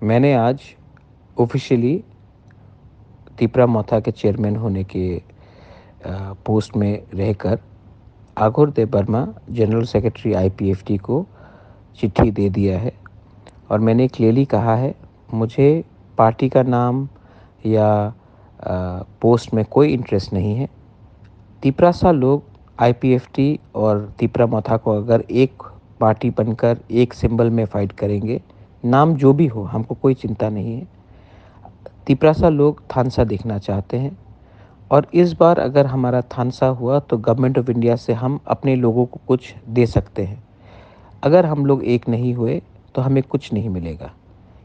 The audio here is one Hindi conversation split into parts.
मैंने आज ऑफ़िशियली तिपरा मोथा के चेयरमैन होने के पोस्ट में रहकर आघोर देबबर्मा जनरल सेक्रेटरी आईपीएफटी को चिट्ठी दे दिया है और मैंने क्लियरली कहा है मुझे पार्टी का नाम या पोस्ट में कोई इंटरेस्ट नहीं है। तिपरासा लोग आईपीएफटी और तिपरा मोथा को अगर एक पार्टी बनकर एक सिंबल में फाइट करेंगे, नाम जो भी हो हमको कोई चिंता नहीं है। तिपरासा लोग थानसा देखना चाहते हैं और इस बार अगर हमारा थानसा हुआ तो गवर्नमेंट ऑफ इंडिया से हम अपने लोगों को कुछ दे सकते हैं। अगर हम लोग एक नहीं हुए तो हमें कुछ नहीं मिलेगा।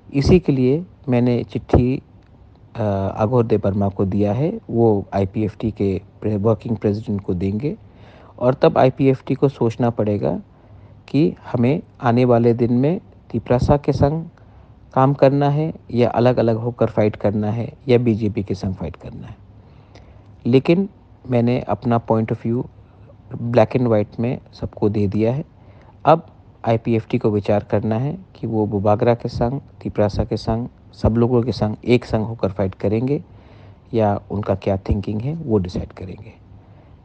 इसी के लिए मैंने चिट्ठी आघोर देबबर्मा को दिया है। वो आईपीएफटी के वर्किंग प्रेसिडेंट को देंगे और तब आईपीएफटी को सोचना पड़ेगा कि हमें आने वाले दिन में तिपरासा के संग काम करना है या अलग अलग होकर फाइट करना है या बीजेपी के संग फाइट करना है। लेकिन मैंने अपना point of view black and white में सबको दे दिया है। अब आईपीएफटी को विचार करना है कि वो बुबागरा के संग, तिपरासा के संग, सब लोगों के संग एक संग होकर फाइट करेंगे या उनका क्या थिंकिंग है वो डिसाइड करेंगे।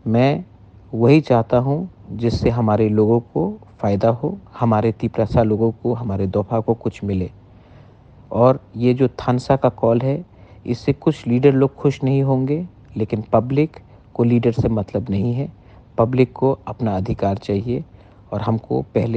मैं वही चाहता हूँ जिससे हमारे लोगों को फ़ायदा हो, हमारे तिपरासा लोगों को, हमारे दोफा को कुछ मिले। और ये जो थानसा का कॉल है, इससे कुछ लीडर लोग खुश नहीं होंगे, लेकिन पब्लिक को लीडर से मतलब नहीं है। पब्लिक को अपना अधिकार चाहिए और हमको पहले